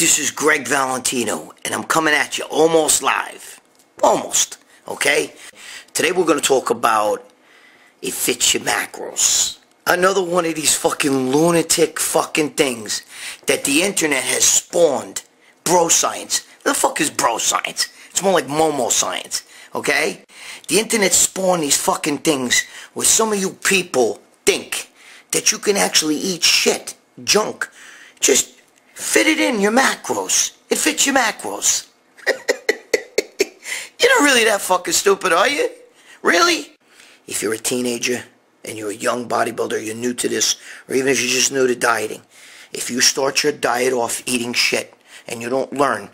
this is Gregg Valentino, and I'm coming at you almost live. Almost, okay? Today we're going to talk about it fits your macros. Another one of these fucking lunatic fucking things that the internet has spawned. Bro science. What the fuck is bro science? It's more like Momo science, okay? The internet spawned these fucking things where some of you people think that you can actually eat shit, junk. Just fit it in your macros. It fits your macros. You're not really that fucking stupid, are you? Really? If you're a teenager and you're a young bodybuilder, you're new to this, or even if you're just new to dieting, if you start your diet off eating shit and you don't learn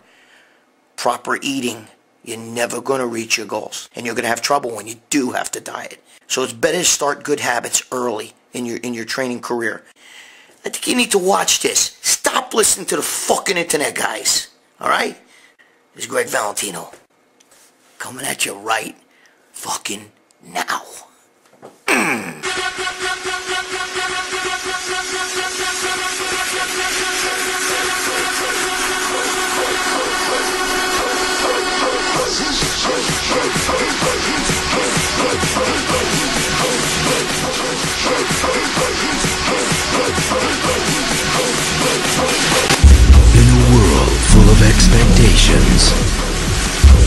proper eating, you're never going to reach your goals. And you're going to have trouble when you do have to diet. So it's better to start good habits early in your training career. I think you need to watch this. Stop listening to the fucking internet, guys. Alright? This is Gregg Valentino. Coming at you right fucking now. In a world full of expectations,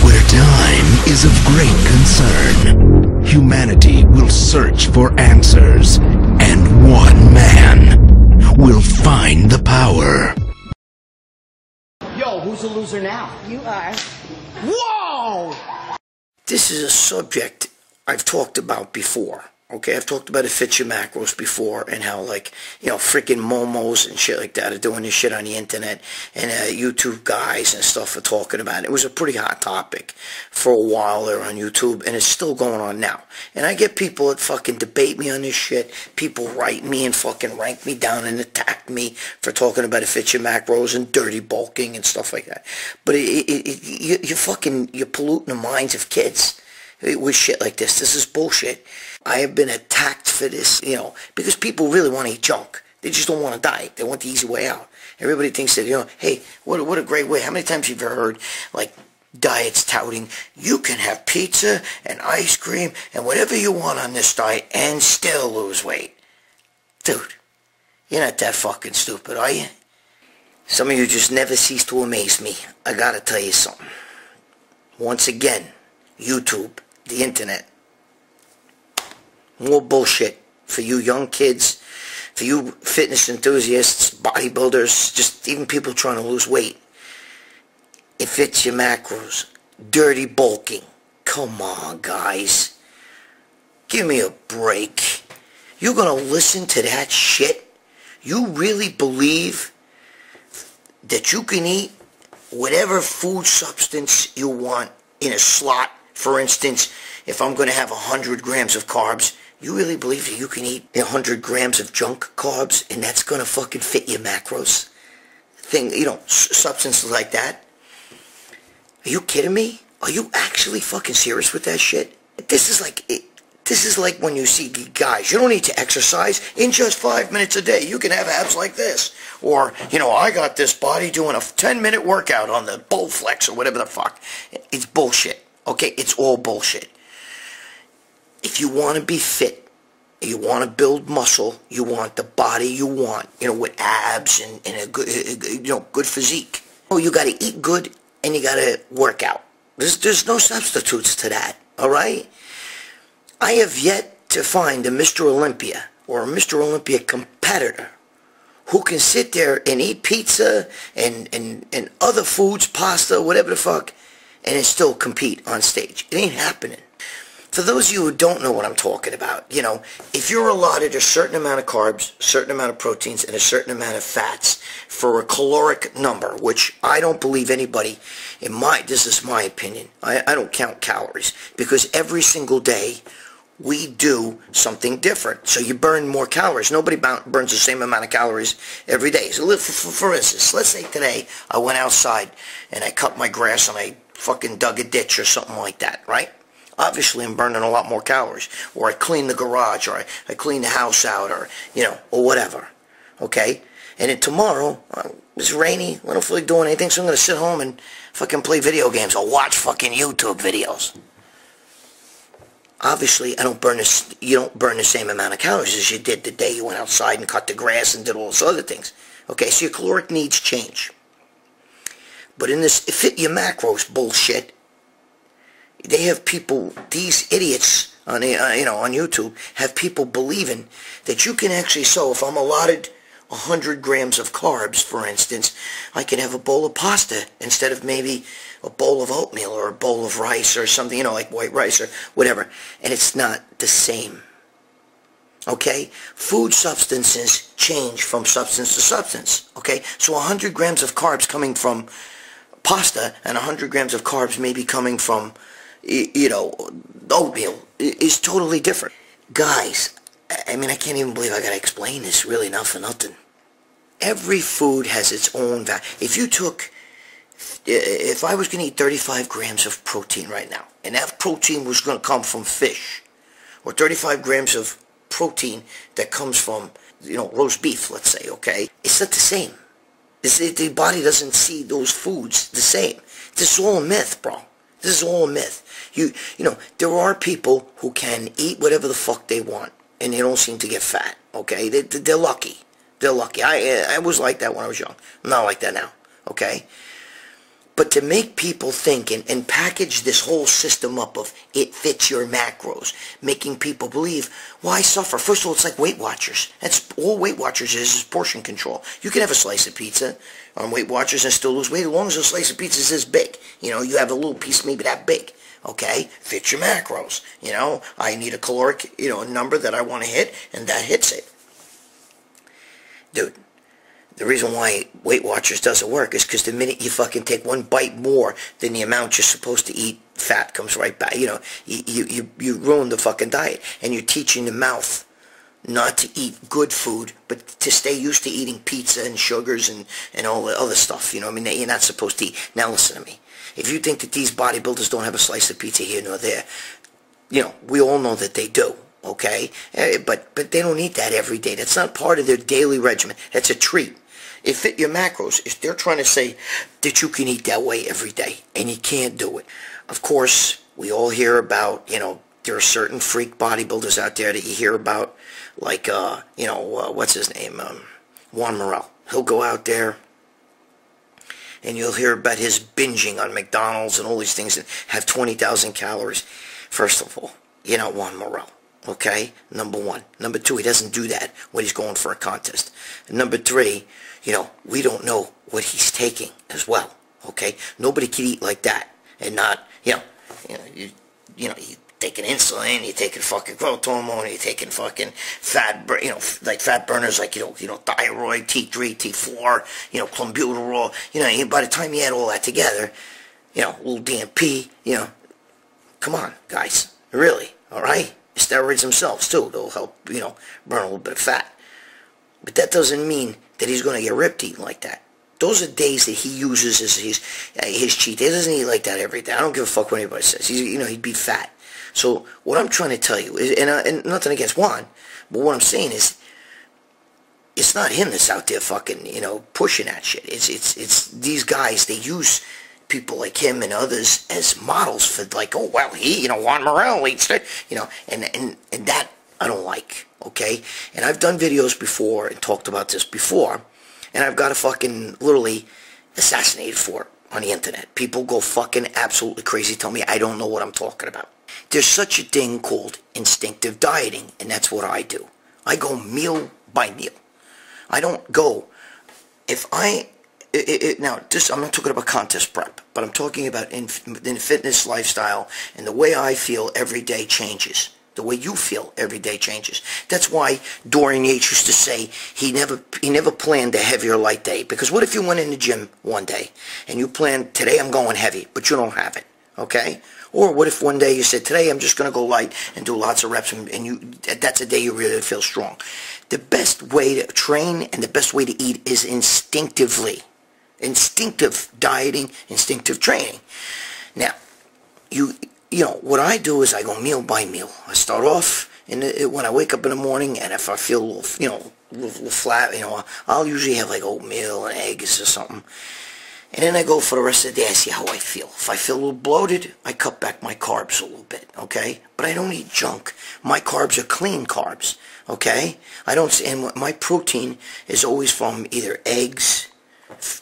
where time is of great concern, humanity will search for answers, and one man will find the power. Yo, who's the loser now? You are. Whoa! This is a subject I've talked about before. Okay, I've talked about it fits your macros before, and how, like, you know, freaking momos and shit like that are doing this shit on the internet, and YouTube guys and stuff are talking about it. It was a pretty hot topic for a while there on YouTube, and it's still going on now. And I get people that fucking debate me on this shit. People write me and fucking rank me down and attack me for talking about it fits your macros and dirty bulking and stuff like that. But you're polluting the minds of kids with shit like this. This is bullshit. I have been attacked for this, you know, because people really want to eat junk. They just don't want to diet. They want the easy way out. Everybody thinks that, you know, hey, what a great way. How many times have you ever heard, like, diets touting, you can have pizza and ice cream and whatever you want on this diet and still lose weight? Dude, you're not that fucking stupid, are you? Some of you just never cease to amaze me. I gotta tell you something. Once again, YouTube, the internet, more bullshit for you young kids, for you fitness enthusiasts, bodybuilders, just even people trying to lose weight. It fits your macros. Dirty bulking. Come on, guys. Give me a break. You're going to listen to that shit? You really believe that you can eat whatever food substance you want in a slot? For instance, if I'm going to have 100 grams of carbs, you really believe that you can eat 100 grams of junk carbs and that's going to fucking fit your macros? You know, substances like that? Are you kidding me? Are you actually fucking serious with that shit? This is like when you see guys, you don't need to exercise. In just 5 minutes a day, you can have abs like this. Or, you know, I got this body doing a 10-minute workout on the Bowflex or whatever the fuck. It's bullshit. Okay? It's all bullshit. If you want to be fit, you want to build muscle, you want the body you want, you know, with abs and a good, you know, good physique. Oh, you got to eat good and you got to work out. There's no substitutes to that, all right? I have yet to find a Mr. Olympia or a Mr. Olympia competitor who can sit there and eat pizza and other foods, pasta, whatever the fuck, and still compete on stage. It ain't happening. For those of you who don't know what I'm talking about, you know, if you're allotted a certain amount of carbs, a certain amount of proteins, and a certain amount of fats for a caloric number, which I don't believe anybody, this is my opinion, I don't count calories, because every single day we do something different. So you burn more calories. Nobody burns the same amount of calories every day. So for instance, let's say today I went outside and I cut my grass and I fucking dug a ditch or something like that, right? Obviously I'm burning a lot more calories. Or I clean the garage, or I clean the house out, or, you know, or whatever. Okay? And then tomorrow, it's rainy, I don't feel like doing anything, so I'm going to sit home and fucking play video games or watch fucking YouTube videos. Obviously, you don't burn the same amount of calories as you did the day you went outside and cut the grass and did all those other things. Okay, so your caloric needs change. But in this fit your macros bullshit, they have people, these idiots on on YouTube, have people believing that you can actually, so if I'm allotted 100 grams of carbs, for instance, I can have a bowl of pasta instead of maybe a bowl of oatmeal or a bowl of rice or something, like white rice or whatever. And it's not the same. Okay? Food substances change from substance to substance. Okay? So 100 grams of carbs coming from pasta and 100 grams of carbs maybe coming from, oatmeal is totally different. Guys, I mean, I can't even believe I gotta explain this, really, not for nothing. Every food has its own value. If I was gonna eat 35 grams of protein right now, and that protein was gonna come from fish, or 35 grams of protein that comes from, roast beef, let's say, okay? It's not the same. The body doesn't see those foods the same. This is all a myth, bro. This is all a myth. There are people who can eat whatever the fuck they want, and they don't seem to get fat, okay? They're lucky. They're lucky. I was like that when I was young. I'm not like that now, okay? But to make people think and package this whole system up of it fits your macros, making people believe, why suffer? First of all, it's like Weight Watchers. That's all Weight Watchers is portion control. You can have a slice of pizza on Weight Watchers and still lose weight as long as the slice of pizza is this big. You have a little piece maybe that big. Okay, fit your macros. I need a caloric, number that I want to hit, and that hits it. Dude, the reason why Weight Watchers doesn't work is because the minute you fucking take one bite more than the amount you're supposed to eat, fat comes right back. You ruin the fucking diet, and you're teaching the mouth not to eat good food, but to stay used to eating pizza and sugars and all the other stuff. That you're not supposed to eat. Now listen to me. If you think that these bodybuilders don't have a slice of pizza here nor there, we all know that they do, okay? But they don't eat that every day. That's not part of their daily regimen. That's a treat. It fit your macros. If they're trying to say that you can eat that way every day, and you can't do it. Of course, we all hear about, there are certain freak bodybuilders out there that you hear about, like, what's his name? Juan Morel. He'll go out there, and you'll hear about his binging on McDonald's and all these things and have 20,000 calories. First of all, you're not Juan Morel, okay? Number one. Number two, he doesn't do that when he's going for a contest. And number three, we don't know what he's taking as well, okay? Nobody can eat like that and not, you taking insulin, you're taking fucking growth hormone, you're taking fucking fat, like fat burners, like, thyroid, T3, T4, clenbuterol, by the time you add all that together, little DMP, come on, guys, really, all right? Steroids themselves, too, they'll help, burn a little bit of fat. But that doesn't mean that he's going to get ripped eating like that. Those are days that he uses as his cheat day. He doesn't eat like that every day. I don't give a fuck what anybody says. He'd be fat. So what I'm trying to tell you is, and nothing against Juan, but what I'm saying is, it's not him that's out there fucking, pushing that shit. It's these guys. They use people like him and others as models for, like, oh well, Juan Morel eats it, and that I don't like. Okay, and I've done videos before and talked about this before, and I've got a fucking literally assassinated for it on the internet. People go fucking absolutely crazy, tell me I don't know what I'm talking about. There's such a thing called instinctive dieting, and that's what I do. I go meal by meal. I don't go, now, I'm not talking about contest prep, but I'm talking about in fitness lifestyle, and the way I feel every day changes. The way you feel every day changes. That's why Dorian Yates used to say he never planned a heavy or light day. Because what if you went in the gym one day and you planned, today I'm going heavy, but you don't have it, okay? Or what if one day you said, today I'm just going to go light and do lots of reps, and that's a day you really feel strong. The best way to train and the best way to eat is instinctively. Instinctive dieting, instinctive training. Now, what I do is I go meal by meal. I start off when I wake up in the morning, and if I feel a flat, you know, I'll usually have like oatmeal and eggs or something. And then I go for the rest of the day, I see how I feel. If I feel a little bloated, I cut back my carbs a little bit, okay? But I don't eat junk. My carbs are clean carbs, okay? And my protein is always from either eggs,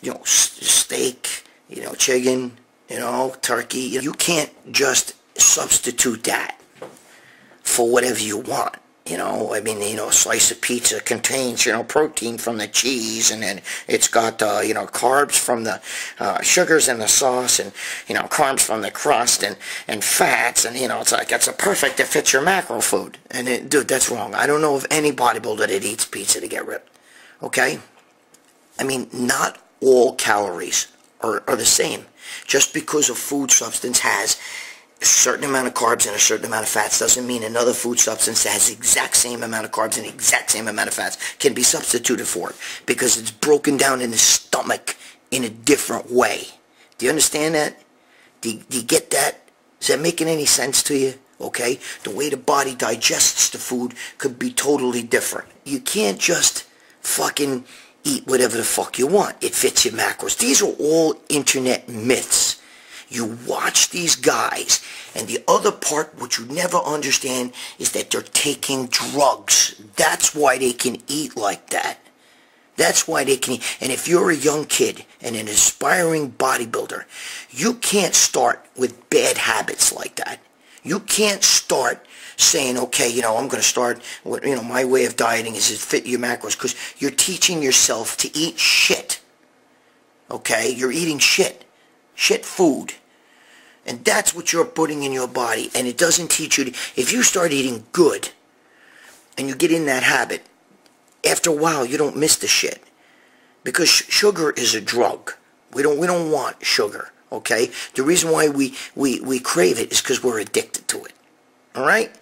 you know, steak, you know, chicken, you know, turkey. You can't just substitute that for whatever you want. You know, I mean, you know, a slice of pizza contains, you know, protein from the cheese, and then it's got, you know, carbs from the sugars in the sauce, and, you know, carbs from the crust, and fats, and, you know, it's like, it's a perfect, it fits your macro food. And, dude, that's wrong. I don't know of any bodybuilder that eats pizza to get ripped, okay? I mean, not all calories are the same. Just because a food substance has a certain amount of carbs and a certain amount of fats doesn't mean another food substance that has the exact same amount of carbs and the exact same amount of fats can be substituted for it, because it's broken down in the stomach in a different way. Do you understand that? Do you get that? Is that making any sense to you? Okay? The way the body digests the food could be totally different. You can't just fucking eat whatever the fuck you want. It fits your macros. These are all internet myths. You watch these guys, and the other part which you never understand is that they're taking drugs. That's why they can eat like that. That's why they can eat. And if you're a young kid and an aspiring bodybuilder, you can't start with bad habits like that. You can't start saying, okay, you know, I'm going to start, you know, my way of dieting is to fit your macros, because you're teaching yourself to eat shit. Okay? You're eating shit. Shit food. And that's what you're putting in your body. And it doesn't teach you if you start eating good and you get in that habit, after a while you don't miss the shit. Because sugar is a drug. We don't want sugar. Okay? The reason why we crave it is because we're addicted to it. Alright?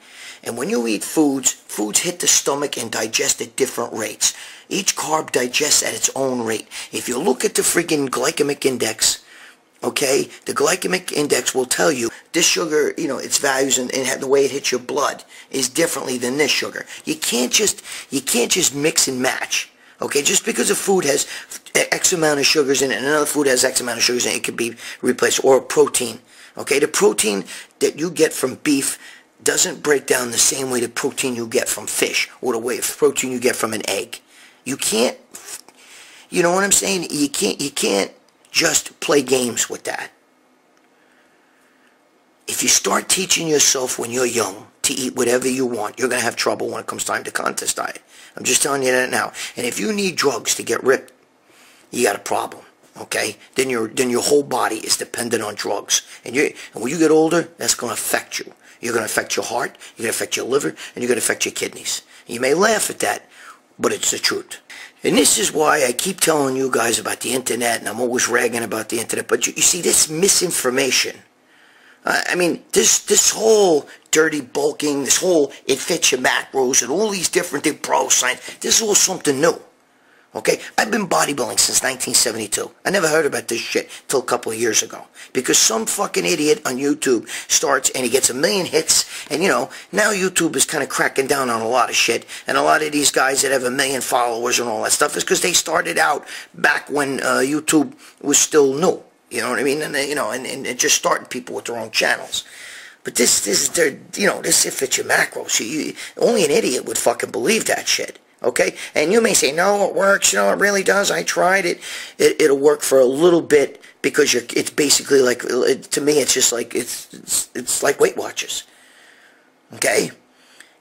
And when you eat foods hit the stomach and digest at different rates. Each carb digests at its own rate. If you look at the freaking glycemic index, okay, the glycemic index will tell you this sugar, you know, its values and the way it hits your blood is differently than this sugar. You can't just mix and match. Okay, just because a food has X amount of sugars in it and another food has X amount of sugars in it, it could be replaced. Or protein. Okay, the protein that you get from beef doesn't break down the same way the protein you get from fish or the way of protein you get from an egg. You can't, you know what I'm saying? You can't just play games with that. If you start teaching yourself when you're young to eat whatever you want, you're going to have trouble when it comes time to contest diet. I'm just telling you that now. And if you need drugs to get ripped, you got a problem. Okay? Then your whole body is dependent on drugs. And when you get older, that's going to affect you. You're going to affect your heart, you're going to affect your liver, and you're going to affect your kidneys. You may laugh at that, but it's the truth. And this is why I keep telling you guys about the internet, and I'm always ragging about the internet. But you see, this misinformation, I mean, this whole dirty bulking, this whole it fits your macros, and all these different bro science, this is all something new. Okay? I've been bodybuilding since 1972. I never heard about this shit till a couple of years ago. Because some fucking idiot on YouTube starts and he gets 1 million hits. And, you know, now YouTube is kind of cracking down on a lot of shit. And a lot of these guys that have 1 million followers and all that stuff is because they started out back when YouTube was still new. You know what I mean? And, you know, and just starting people with their own channels. But this is their, you know, this it fits your macros. Only an idiot would fucking believe that shit. Okay? And you may say, no, it works. You know, it really does. I tried it. It'll work for a little bit because it's basically like, to me, it's just like, it's like Weight Watchers. Okay?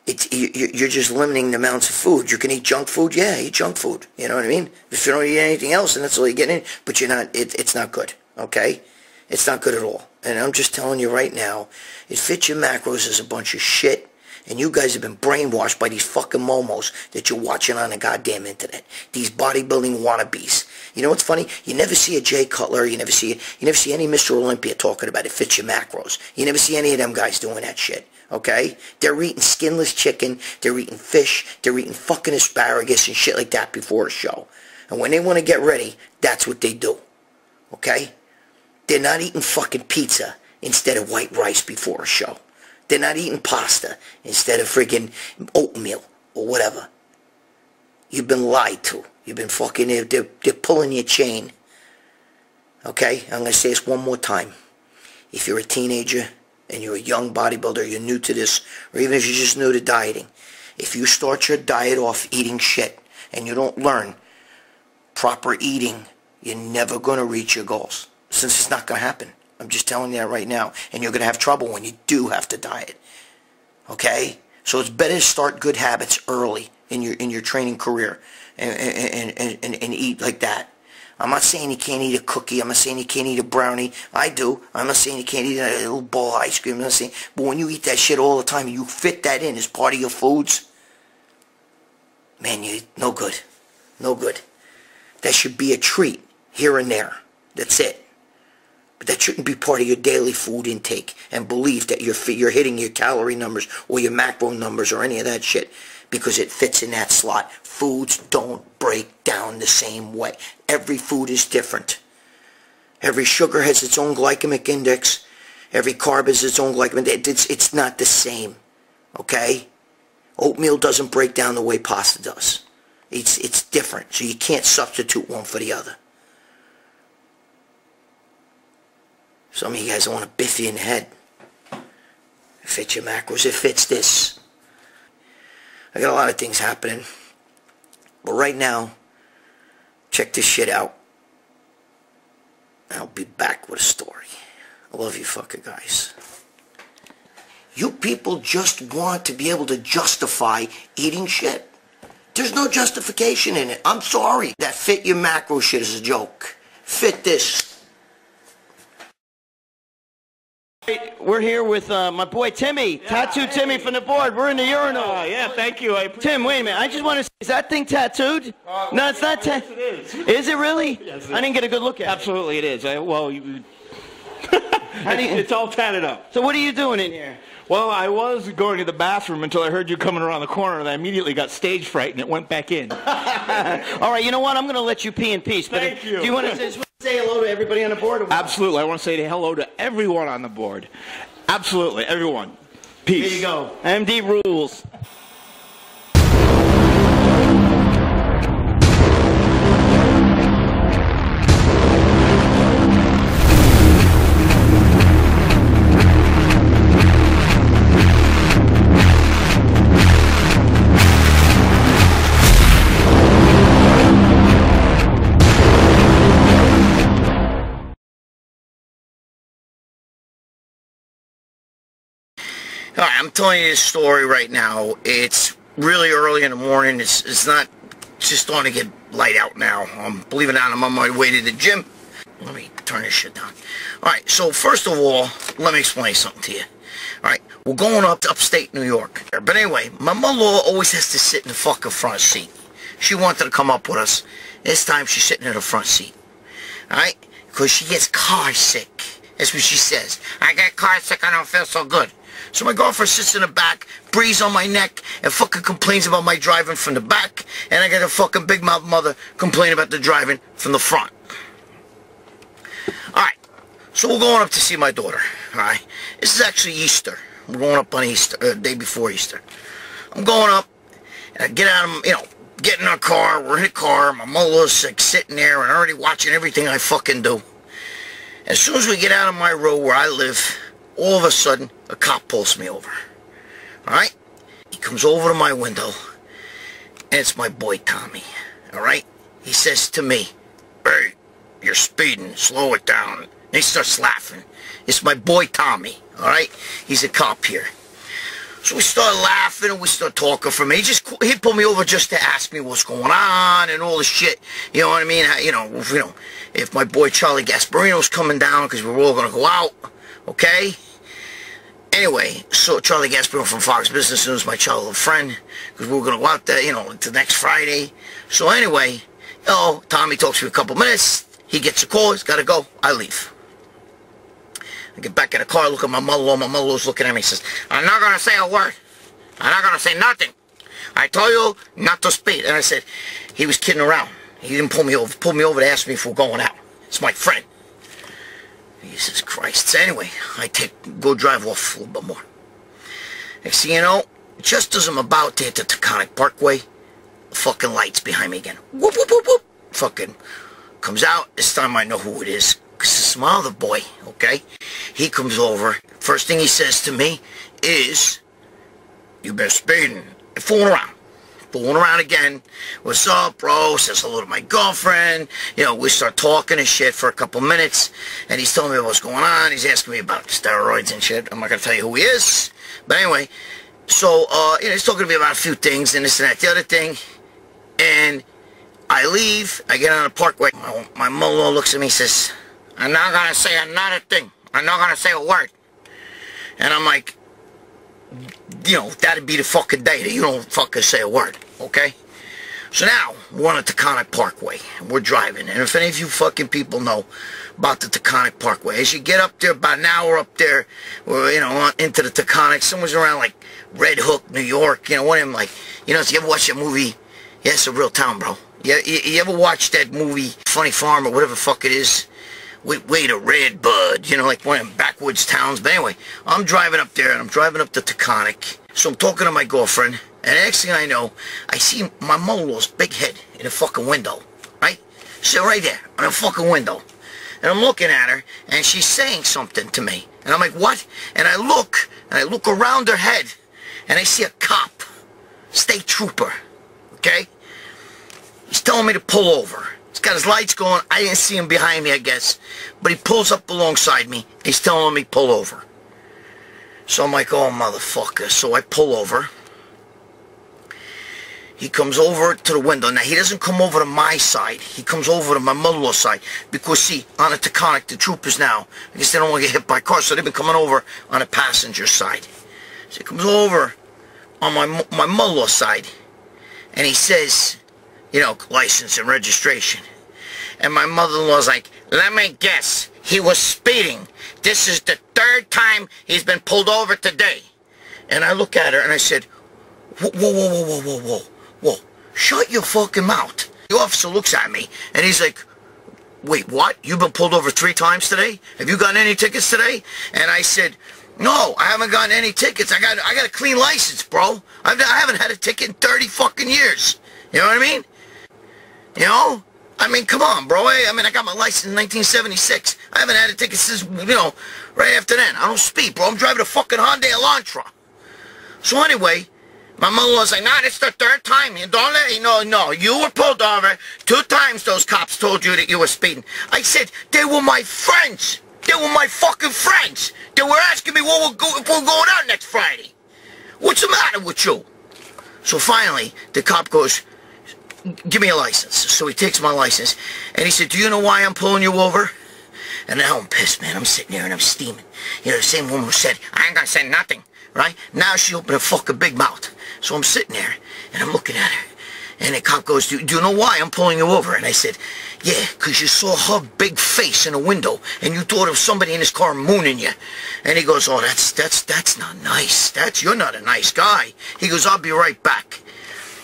You're just limiting the amounts of food. You can eat junk food. Yeah, eat junk food. You know what I mean? If you don't eat anything else, then that's all you're getting. But you're not, it's not good. Okay? It's not good at all. And I'm just telling you right now, it fits your macros as a bunch of shit. And you guys have been brainwashed by these fucking momos that you're watching on the goddamn internet. These bodybuilding wannabes. You know what's funny? You never see a Jay Cutler. You never see any Mr. Olympia talking about it fits your macros. You never see any of them guys doing that shit. Okay? They're eating skinless chicken. They're eating fish. They're eating fucking asparagus and shit like that before a show. And when they want to get ready, that's what they do. Okay? They're not eating fucking pizza instead of white rice before a show. They're not eating pasta instead of friggin' oatmeal or whatever. You've been lied to. You've been fucking, they're pulling your chain. Okay? I'm going to say this one more time. If you're a teenager and you're a young bodybuilder, you're new to this, or even if you're just new to dieting, if you start your diet off eating shit and you don't learn proper eating, you're never going to reach your goals. Since it's not going to happen. I'm just telling you that right now. And you're going to have trouble when you do have to diet. Okay? So it's better to start good habits early in your training career and eat like that. I'm not saying you can't eat a cookie. I'm not saying you can't eat a brownie. I do. I'm not saying you can't eat a little bowl of ice cream. I'm not saying, but when you eat that shit all the time and you fit that in as part of your foods, man, you're no good. No good. That should be a treat here and there. That's it. But that shouldn't be part of your daily food intake. And believe that you're hitting your calorie numbers or your macro numbers or any of that shit because it fits in that slot. Foods don't break down the same way. Every food is different. Every sugar has its own glycemic index. Every carb has its own glycemic index. It's not the same. Okay? Oatmeal doesn't break down the way pasta does. It's different. So you can't substitute one for the other. Some of you guys want to biff you in the head. It fits your macros. It fits this. I got a lot of things happening. But right now, check this shit out. I'll be back with a story. I love you fucker guys. You people just want to be able to justify eating shit. There's no justification in it. I'm sorry. That fit your macro shit is a joke. Fit this. We're here with my boy Timmy, Tattoo Timmy from the board. We're in the urinal. Yeah, thank you. Tim, wait a minute. I just want to say, is that thing tattooed? No, it's not tattooed. Yes, it is. Is it really? Yes, it I didn't get a good look at it. Absolutely it is. It's all tatted up. So what are you doing in here? Well, I was going to the bathroom until I heard you coming around the corner, and I immediately got stage fright, and it went back in. All right, you know what? I'm going to let you pee in peace. But Thank you. Do you want to say hello to everybody on the board? Or what? Absolutely. I want to say hello to everyone on the board. Absolutely, everyone. Peace. Here you go. MD rules. Alright, I'm telling you this story right now. It's really early in the morning. It's not just starting to get light out now. Believe it or not, I'm on my way to the gym. Let me turn this shit down. Alright, so first of all, let me explain something to you. Alright, we're going up to upstate New York. But anyway, my mother-in-law always has to sit in the fucking front seat. She wanted to come up with us. This time she's sitting in the front seat. Alright? Because she gets car sick. That's what she says. I get car sick, I don't feel so good. So my girlfriend sits in the back, breathes on my neck, and fucking complains about my driving from the back. And I got a fucking big mouth mother complaining about the driving from the front. Alright, so we're going up to see my daughter. Alright, this is actually Easter. We're going up on Easter, day before Easter. I'm going up, and I get out of, get in our car, we're in the car, my mother's like sitting there and already watching everything I fucking do. As soon as we get out of my road where I live, all of a sudden, a cop pulls me over. Alright? He comes over to my window, and it's my boy Tommy. Alright? He says to me, "Hey, you're speeding, slow it down." And he starts laughing. It's my boy Tommy. Alright? He's a cop here. So we start laughing and we start talking for me. He pulled me over just to ask me what's going on and all this shit. You know what I mean? If my boy Charlie Gasparino's coming down because we're all gonna go out. Okay? Anyway, so Charlie Gasparino from Fox Business News, my childhood friend, because we were going to go out there, to next Friday. So anyway, Tommy talks to me a couple minutes. He gets a call. He's got to go. I leave. I get back in the car, look at my mother-in-law. My mother-in-law's looking at me and says, "I'm not going to say a word. I'm not going to say nothing. I told you not to speed." And I said, he was kidding around. He didn't pull me over. He pulled me over to ask me if we're going out. It's my friend. Jesus Christ. So anyway, I go drive off a little bit more. Next thing you know, just as I'm about to hit the Taconic Parkway, a fucking lights behind me again. Whoop, whoop, whoop, whoop. Fucking comes out. This time I know who it is. Because it's my other boy, okay? He comes over. First thing he says to me is, "You been speeding." Fooling around. Fooling around again. "What's up, bro?" Says hello to my girlfriend. You know, we start talking and shit for a couple minutes. And he's telling me what's going on. He's asking me about steroids and shit. I'm not going to tell you who he is. But anyway, so, you know, he's talking to me about a few things and this and that, the other thing. And I leave. I get on the parkway. My mother looks at me and says, "I'm not going to say another thing. I'm not going to say a word." And I'm like, you know, that'd be the fucking day that you don't fucking say a word, okay? So now, we're on the Taconic Parkway. We're driving. And if any of you fucking people know about the Taconic Parkway, as you get up there, about an hour up there, or, you know, into the Taconic, somewhere's around, like, Red Hook, New York, you know, one of them, like, you know, if you ever watch that movie, yeah, it's a real town, bro. You ever watch that movie, Funny Farm, or whatever the fuck it is? Wait a Red Bud, you know, like one of them backwoods towns. But anyway, I'm driving up there, and I'm driving up the Taconic. So I'm talking to my girlfriend, and the next thing I know, I see my mother-in-law's big head in the fucking window, right? She's right there, on the fucking window. And I'm looking at her, and she's saying something to me. And I'm like, what? And I look around her head, and I see a cop, state trooper, okay? He's telling me to pull over. He's got his lights going. I didn't see him behind me, I guess. But he pulls up alongside me. He's telling me pull over. So I'm like, oh, motherfucker. So I pull over. He comes over to the window. Now, he doesn't come over to my side. He comes over to my mother-in-law's side. Because, see, on the Taconic, the troopers now, I guess they don't want to get hit by cars, so they've been coming over on the passenger side. So he comes over on my mother-in-law's side. And he says, you know, license and registration. And my mother-in-law's like, "Let me guess, he was speeding. This is the third time he's been pulled over today." And I look at her and I said, whoa, whoa, whoa, whoa, whoa, whoa, whoa. Shut your fucking mouth. The officer looks at me and he's like, "Wait, what? You've been pulled over 3 times today? Have you gotten any tickets today?" And I said, "No, I haven't gotten any tickets. I got a clean license, bro. I haven't had a ticket in 30 fucking years." You know what I mean? You know? I mean, come on, bro. I mean, I got my license in 1976. I haven't had a ticket since, you know, right after then. I don't speed, bro. I'm driving a fucking Hyundai Elantra. So anyway, my mother-in-law's like, "Nah, it's the third time. You don't let you know. No, you were pulled over 2 times. Those cops told you that you were speeding." I said, "They were my friends. They were my fucking friends. They were asking me if we're going out next Friday. What's the matter with you?" So finally, the cop goes, "Give me a license." So he takes my license, and he said, "Do you know why I'm pulling you over?" And now I'm pissed, man. I'm sitting there and I'm steaming. You know, the same woman who said, "I ain't gonna say nothing," right? Now she opened her fucking big mouth. So I'm sitting there, and I'm looking at her. And the cop goes, do you know why I'm pulling you over?" And I said, "Yeah, because you saw her big face in the window, and you thought of somebody in his car mooning you." And he goes, "Oh, that's not nice. You're not a nice guy." He goes, "I'll be right back."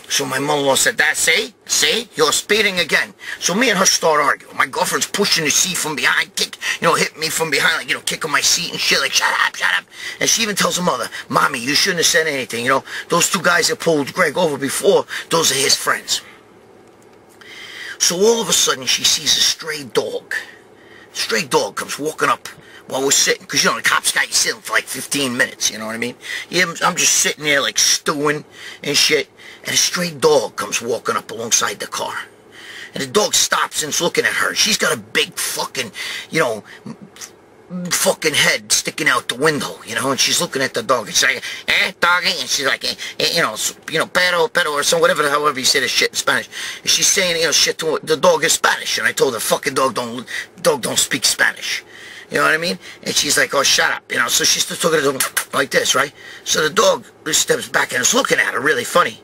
So my mother-in-law said, see, you're speeding again." So me and her start arguing. My girlfriend's pushing the seat from behind, hit me from behind, like, kicking my seat and shit, like, shut up. And she even tells her mother, "Mommy, you shouldn't have said anything, those 2 guys that pulled Greg over before, those are his friends." So all of a sudden, she sees a stray dog. A stray dog comes walking up while we're sitting, because, the cops got you sitting for like 15 minutes, you know what I mean? Yeah, I'm just sitting there, like, stewing and shit. And a stray dog comes walking up alongside the car. And the dog stops and is looking at her. She's got a big fucking, fucking head sticking out the window, and she's looking at the dog. And she's like, doggy? And she's like, pero, or some whatever, however you say this shit in Spanish. And she's saying, shit to the dog in Spanish. And I told her, fucking dog don't speak Spanish. You know what I mean? And she's like, "Oh, shut up." So she's still talking to the dog like this, right? So the dog steps back and is looking at her really funny.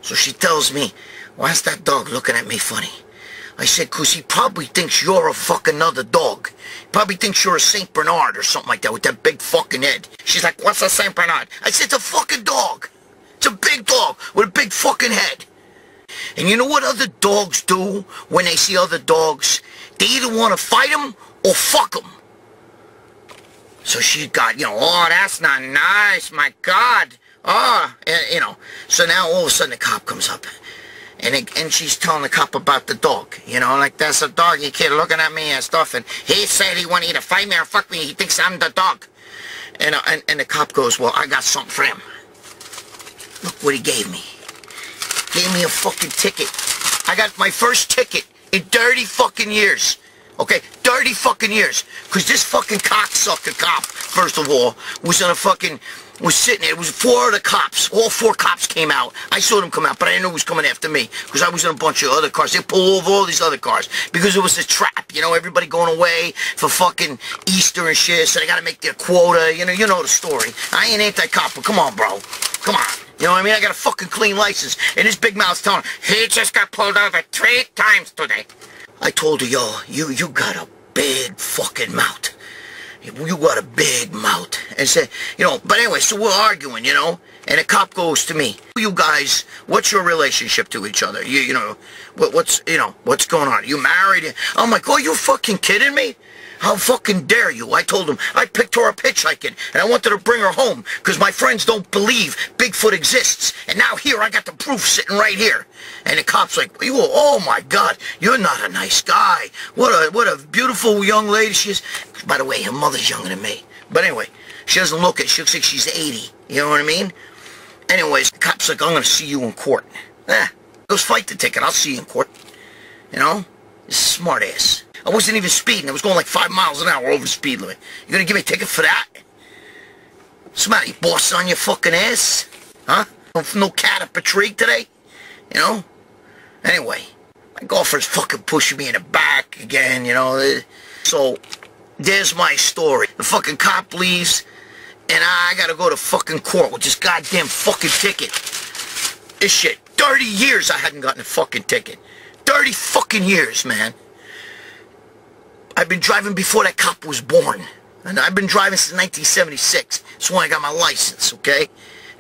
So she tells me, "Why is that dog looking at me funny?" I said, "'Cause he probably thinks you're a fucking other dog. He probably thinks you're a St. Bernard or something like that with that big fucking head." She's like, "What's a St. Bernard?" I said, "It's a fucking dog. It's a big dog with a big fucking head." And you know what other dogs do when they see other dogs? They either want to fight them or fuck them. So she got, "Oh, that's not nice, my God. Oh," So now all of a sudden the cop comes up. and she's telling the cop about the dog, you know, like, that's a doggy kid looking at me and stuff, and he said he wanted to fight me or fuck me, he thinks I'm the dog. And the cop goes, well, I got something for him. Look what he gave me. Gave me a fucking ticket. I got my first ticket in 30 fucking years. Okay, 30 fucking years. Because this fucking cocksucker cop, first of all, was sitting there. It was 4 of the cops. All 4 cops came out. I saw them come out, but I didn't know who was coming after me. Because I was in a bunch of other cars. They pulled over all these other cars. Because it was a trap. You know, everybody going away for fucking Easter and shit. So they got to make their quota. You know the story. I ain't anti-cop, but come on, bro. Come on. You know what I mean? I got a fucking clean license. And this big mouth's telling him, he just got pulled over 3 times today. I told her, yo, you got a big fucking mouth. You got a big mouth. And said, you know, but anyway, so we're arguing, you know, and the cop goes to me, you guys, what's your relationship to each other? You know, what's going on? You married? I'm like, oh, you fucking kidding me? How fucking dare you? I told him I picked her up hitchhiking, and I wanted to bring her home, because my friends don't believe Bigfoot exists. And now here, I got the proof sitting right here. And the cop's like, oh my God, you're not a nice guy. What a beautiful young lady she is. By the way, her mother's younger than me. But anyway, she doesn't look it. She looks like she's 80. You know what I mean? Anyways, the cop's like, I'm going to see you in court. Let's fight the ticket. I'll see you in court. You know? Smart ass. I wasn't even speeding. I was going like 5 miles an hour over the speed limit. You gonna give me a ticket for that? Somebody boss on your fucking ass? Huh? No cat up a tree today? You know? Anyway, my golfer's fucking pushing me in the back again, you know? So, there's my story. The fucking cop leaves, and I gotta go to fucking court with this goddamn fucking ticket. This shit. 30 years I hadn't gotten a fucking ticket. 30 fucking years, man. I've been driving before that cop was born. And I've been driving since 1976. That's when I got my license, okay?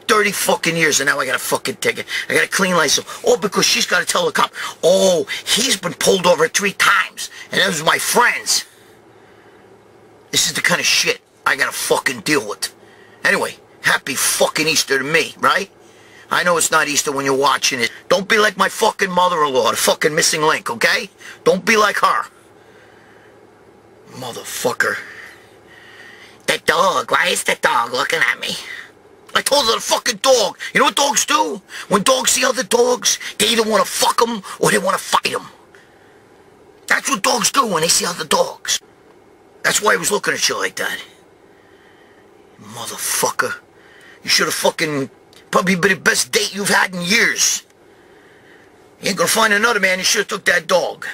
30 fucking years, and now I got a fucking ticket. I got a clean license. Oh, because she's got to tell the cop, oh, he's been pulled over 3 times. And those are my friends. This is the kind of shit I got to fucking deal with. Anyway, happy fucking Easter to me, right? I know it's not Easter when you're watching it. Don't be like my fucking mother-in-law, the fucking missing link, okay? Don't be like her. Motherfucker. That dog, why is that dog looking at me? I told her the fucking dog. You know what dogs do? When dogs see other dogs, they either want to fuck them or they want to fight them. That's what dogs do when they see other dogs. That's why I was looking at you like that. Motherfucker. You should have fucking probably been the best date you've had in years. You ain't gonna find another man, you should have took that dog.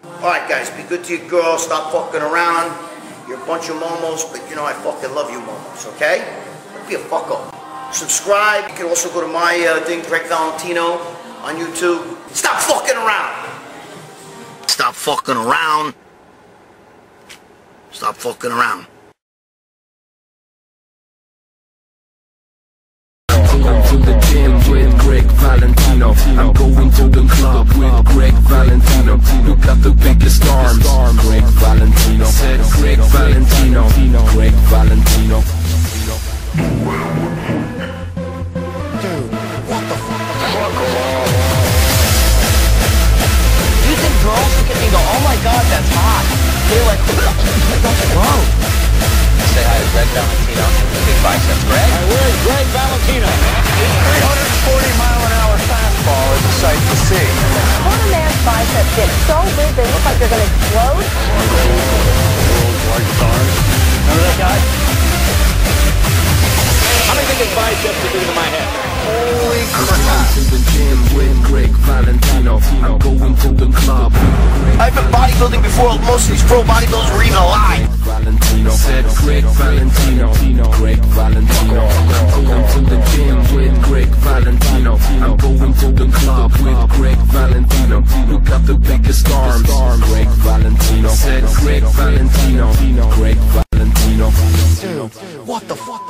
Alright guys, be good to your girl, stop fucking around. You're a bunch of momos, but you know I fucking love you momos, okay? Don't be a fuck up. Subscribe, you can also go to my thing, Gregg Valentino, on YouTube. Stop fucking around! Stop fucking around. Stop fucking around. To the gym with Gregg Valentino. I'm going to the club with Gregg Valentino. You got the biggest arms, Gregg Valentino. Said Gregg Valentino, Gregg Valentino. Dude, what the fuck? You think girls look at me and go, oh my God, that's hot? They're like, what's wrong? Say hi to Gregg Valentino. Big biceps, Greg. Where's Gregg Valentino? 340-mile-an-hour fastball is a sight to see. When a man's biceps get so big they look like they're going to explode. Remember that guy? How many think his biceps are bigger than my head? Holy crap. To the gym with Gregg Valentino. I'm going to the club. I've been bodybuilding before most of these pro bodybuilders were even alive. Valentino said Gregg Valentino, Gregg Valentino. I'm going to the gym with Gregg Valentino. I'm going to the club with Gregg Valentino. You got the biggest arms, Gregg Valentino. Said Gregg Valentino, Gregg Valentino. Dude, what the fuck?